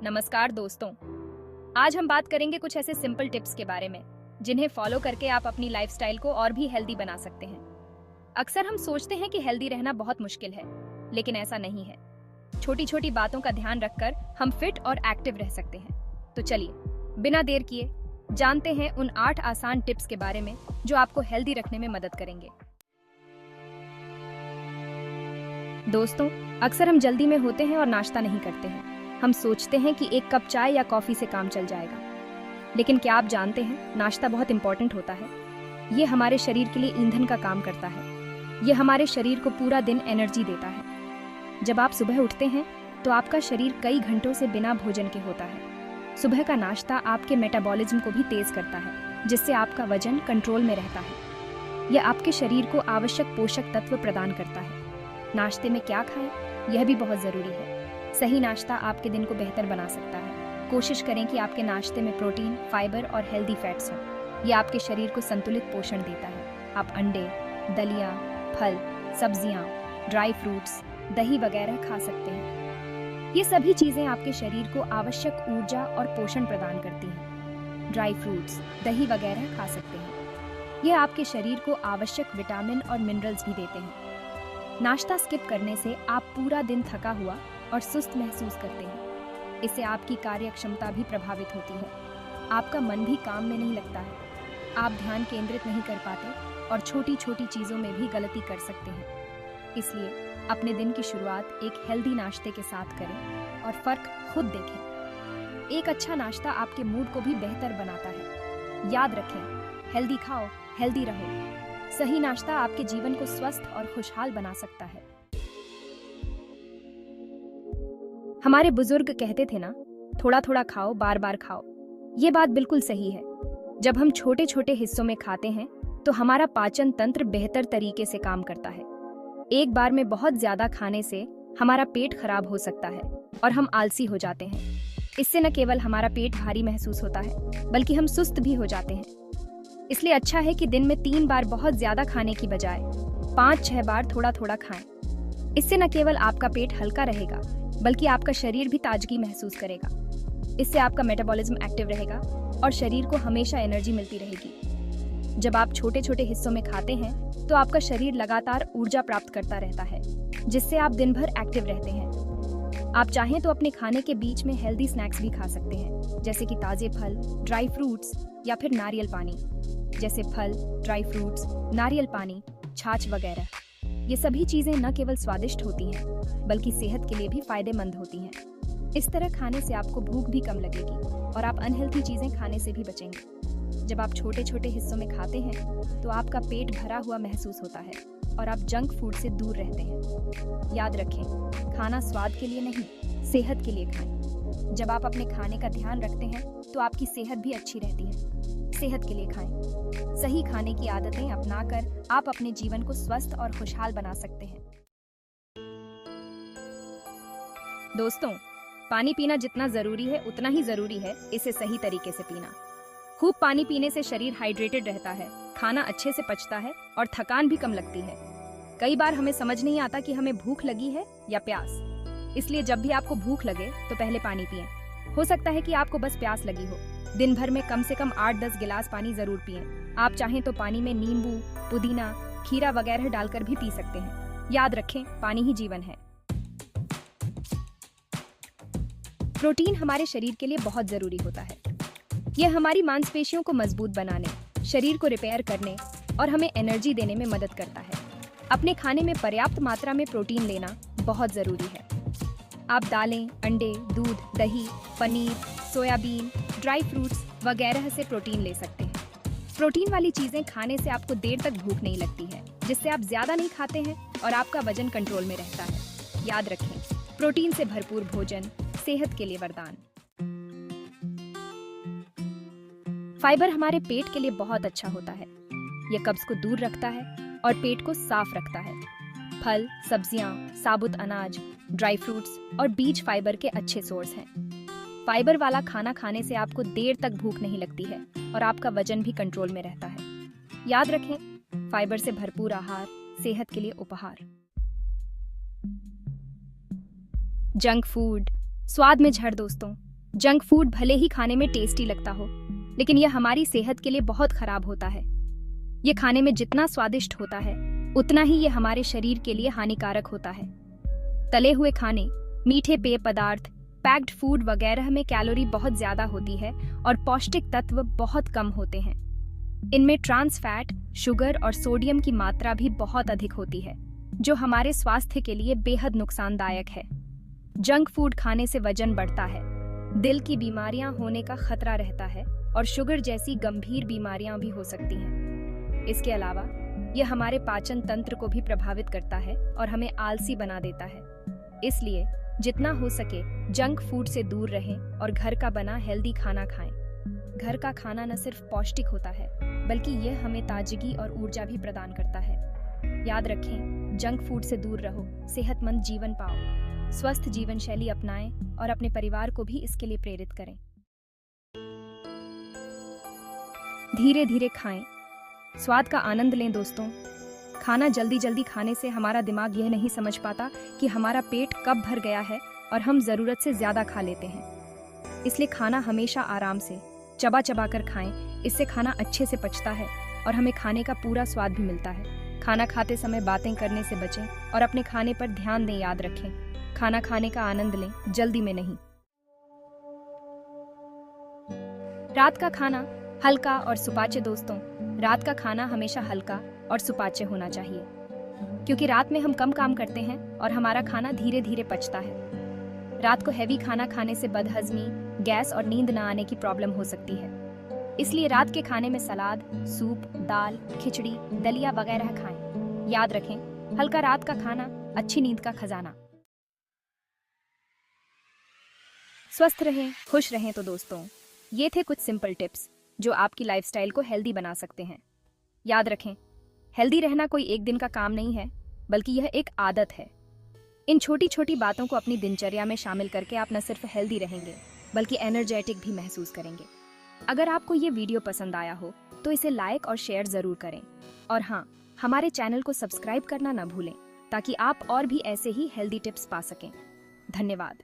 नमस्कार दोस्तों। आज हम बात करेंगे कुछ ऐसे सिंपल टिप्स के बारे में जिन्हें फॉलो करके आप अपनी लाइफस्टाइल को और भी हेल्दी बना सकते हैं। अक्सर हम सोचते हैं कि हेल्दी रहना बहुत मुश्किल है, लेकिन ऐसा नहीं है। छोटी छोटी बातों का ध्यान रखकर हम फिट और एक्टिव रह सकते हैं। तो चलिए बिना देर किए जानते हैं उन 8 आसान टिप्स के बारे में जो आपको हेल्दी रखने में मदद करेंगे। दोस्तों, अक्सर हम जल्दी में होते हैं और नाश्ता नहीं करते हैं। हम सोचते हैं कि एक कप चाय या कॉफी से काम चल जाएगा, लेकिन क्या आप जानते हैं नाश्ता बहुत इंपॉर्टेंट होता है। ये हमारे शरीर के लिए ईंधन का काम करता है। ये हमारे शरीर को पूरा दिन एनर्जी देता है। जब आप सुबह उठते हैं तो आपका शरीर कई घंटों से बिना भोजन के होता है। सुबह का नाश्ता आपके मेटाबॉलिज्म को भी तेज करता है, जिससे आपका वजन कंट्रोल में रहता है। यह आपके शरीर को आवश्यक पोषक तत्व प्रदान करता है। नाश्ते में क्या खाएं, यह भी बहुत जरूरी है। सही नाश्ता आपके दिन को बेहतर बना सकता है। कोशिश करें कि आपके नाश्ते में प्रोटीन, फाइबर और हेल्दी फैट्स हों। यह आपके शरीर को संतुलित पोषण देता है। आप अंडे, दलिया, फल, सब्जियां, ड्राई फ्रूट्स, दही वगैरह खा सकते हैं। ये सभी चीजें आपके शरीर को आवश्यक ऊर्जा और पोषण प्रदान करती हैं। ड्राई फ्रूट्स, दही वगैरह खा सकते हैं। यह आपके शरीर को आवश्यक विटामिन और मिनरल्स भी देते हैं। नाश्ता स्किप करने से आप पूरा दिन थका हुआ और सुस्त महसूस करते हैं। इससे आपकी कार्य क्षमता भी प्रभावित होती है। आपका मन भी काम में नहीं लगता है। आप ध्यान केंद्रित नहीं कर पाते और छोटी छोटी चीज़ों में भी गलती कर सकते हैं। इसलिए अपने दिन की शुरुआत एक हेल्दी नाश्ते के साथ करें और फर्क खुद देखें। एक अच्छा नाश्ता आपके मूड को भी बेहतर बनाता है। याद रखें, हेल्दी खाओ, हेल्दी रहो। सही नाश्ता आपके जीवन को स्वस्थ और खुशहाल बना सकता है। हमारे बुजुर्ग कहते थे ना, थोड़ा थोड़ा खाओ, बार बार खाओ। ये बात बिल्कुल सही है। जब हम छोटे छोटे हिस्सों में खाते हैं तो हमारा पाचन तंत्र बेहतर तरीके से काम करता है। एक बार में बहुत ज्यादा खाने से हमारा पेट खराब हो सकता है और हम आलसी हो जाते हैं। इससे न केवल हमारा पेट भारी महसूस होता है, बल्कि हम सुस्त भी हो जाते हैं। इसलिए अच्छा है कि दिन में 3 बार बहुत ज्यादा खाने की बजाय 5-6 बार थोड़ा थोड़ा खाएं। इससे न केवल आपका पेट हल्का रहेगा, बल्कि आपका शरीर भी ताजगी महसूस करेगा। इससे आपका मेटाबॉलिज्म एक्टिव रहेगा और शरीर को हमेशा एनर्जी मिलती रहेगी। जब आप छोटे छोटे हिस्सों में खाते हैं तो आपका शरीर लगातार ऊर्जा प्राप्त करता रहता है, जिससे आप दिन भर एक्टिव रहते हैं। आप चाहें तो अपने खाने के बीच में हेल्दी स्नैक्स भी खा सकते हैं, जैसे कि ताजे फल, ड्राई फ्रूट्स या फिर नारियल पानी। जैसे फल, ड्राई फ्रूट्स, नारियल पानी, छाछ वगैरह। ये सभी चीजें न केवल स्वादिष्ट होती हैं, बल्कि सेहत के लिए भी फायदेमंद होती हैं। इस तरह खाने से आपको भूख भी कम लगेगी और आप अनहेल्दी चीजें खाने से भी बचेंगे। जब आप छोटे छोटे हिस्सों में खाते हैं तो आपका पेट भरा हुआ महसूस होता है और आप जंक फूड से दूर रहते हैं। याद रखें, खाना स्वाद के लिए नहीं, सेहत के लिए खाएं। जब आप अपने खाने का ध्यान रखते हैं तो आपकी सेहत भी अच्छी रहती है। सेहत के लिए खाएं। सही खाने की आदतें अपनाकर आप अपने जीवन को स्वस्थ और खुशहाल बना सकते हैं। दोस्तों, पानी पीना जितना जरूरी है उतना ही जरूरी है इसे सही तरीके से पीना। खूब पानी पीने से शरीर हाइड्रेटेड रहता है, खाना अच्छे से पचता है और थकान भी कम लगती है। कई बार हमें समझ नहीं आता कि हमें भूख लगी है या प्यास। इसलिए जब भी आपको भूख लगे तो पहले पानी पिएं। हो सकता है कि आपको बस प्यास लगी हो। दिन भर में कम से कम 8-10 गिलास पानी जरूर पिएं। आप चाहें तो पानी में नींबू, पुदीना, खीरा वगैरह डालकर भी पी सकते हैं। याद रखें, पानी ही जीवन है। प्रोटीन हमारे शरीर के लिए बहुत जरूरी होता है। यह हमारी मांसपेशियों को मजबूत बनाने, शरीर को रिपेयर करने और हमें एनर्जी देने में मदद करता है। अपने खाने में पर्याप्त मात्रा में प्रोटीन लेना बहुत जरूरी है। आप दालें, अंडे, दूध, दही, पनीर, सोयाबीन, ड्राई फ्रूट्स वगैरह से प्रोटीन ले सकते हैं। प्रोटीन वाली चीजें खाने से आपको देर तक भूख नहीं लगती है, जिससे आप ज्यादा नहीं खाते हैं और आपका वजन कंट्रोल में रहता है। याद रखें, प्रोटीन से भरपूर भोजन सेहत के लिए वरदान। फाइबर हमारे पेट के लिए बहुत अच्छा होता है। यह कब्ज को दूर रखता है और पेट को साफ रखता है। फल, सब्जियां, साबुत अनाज, ड्राई फ्रूट्स और बीज फाइबर के अच्छे सोर्स हैं। फाइबर वाला खाना खाने से आपको देर तक भूख नहीं लगती है और आपका वजन भी कंट्रोल में रहता है। याद रखें, फाइबर से भरपूर आहार सेहत के लिए उपहार। जंक फूड, स्वाद में झड़ दोस्तों, जंक फूड भले ही खाने में टेस्टी लगता हो, लेकिन यह हमारी सेहत के लिए बहुत खराब होता है। ये खाने में जितना स्वादिष्ट होता है, उतना ही ये हमारे शरीर के लिए हानिकारक होता है। तले हुए खाने, मीठे पेय पदार्थ, पैक्ड फूड वगैरह में कैलोरी बहुत ज्यादा होती है और पौष्टिक तत्व बहुत कम होते हैं। इनमें ट्रांस फैट, शुगर और सोडियम की मात्रा भी बहुत अधिक होती है, जो हमारे स्वास्थ्य के लिए बेहद नुकसानदायक है। जंक फूड खाने से वजन बढ़ता है, दिल की बीमारियां होने का खतरा रहता है और शुगर जैसी गंभीर बीमारियां भी हो सकती हैं। इसके अलावा यह हमारे पाचन तंत्र को भी प्रभावित करता है और हमें आलसी बना देता है। इसलिए जितना हो सके जंक फूड से दूर रहें और घर का बना हेल्दी खाना खाएं। घर का खाना न सिर्फ पौष्टिक होता है, बल्कि यह हमें ताजगी और ऊर्जा भी प्रदान करता है। याद रखें, जंक फूड से दूर रहो, सेहतमंद जीवन पाओ, स्वस्थ जीवन शैली अपनाएं और अपने परिवार को भी इसके लिए प्रेरित करें। धीरे धीरे खाएं, स्वाद का आनंद लें दोस्तों। खाना जल्दी जल्दी खाने से हमारा दिमाग यह नहीं समझ पाता कि हमारा पेट कब भर गया है और हम ज़रूरत से ज़्यादा खा लेते हैं। इसलिए खाना हमेशा आराम से चबा चबा कर खाएं, इससे खाना अच्छे से पचता है और हमें खाने का पूरा स्वाद भी मिलता है। खाना खाते समय बातें करने से बचें और अपने खाने पर ध्यान दें। याद रखें, खाना खाने का आनंद लें, जल्दी में नहीं। रात का खाना हल्का और सुपाच्य दोस्तों, रात का खाना हमेशा हल्का और सुपाच्य होना चाहिए, क्योंकि रात में हम कम काम करते हैं और हमारा खाना धीरे धीरे पचता है। रात को हैवी खाना खाने से बदहजमी, गैस और नींद न आने की प्रॉब्लम हो सकती है। इसलिए रात के खाने में सलाद, सूप, दाल, खिचड़ी, दलिया वगैरह खाएं। याद रखें, हल्का रात का खाना, अच्छी नींद का खजाना। स्वस्थ रहें, खुश रहें तो दोस्तों, ये थे कुछ सिंपल टिप्स जो आपकी लाइफस्टाइल को हेल्दी बना सकते हैं। याद रखें, हेल्दी रहना कोई एक दिन का काम नहीं है, बल्कि यह एक आदत है। इन छोटी छोटी बातों को अपनी दिनचर्या में शामिल करके आप न सिर्फ हेल्दी रहेंगे, बल्कि एनर्जेटिक भी महसूस करेंगे। अगर आपको ये वीडियो पसंद आया हो तो इसे लाइक और शेयर जरूर करें। और हाँ, हमारे चैनल को सब्सक्राइब करना न भूलें, ताकि आप और भी ऐसे ही हेल्दी टिप्स पा सकें। धन्यवाद।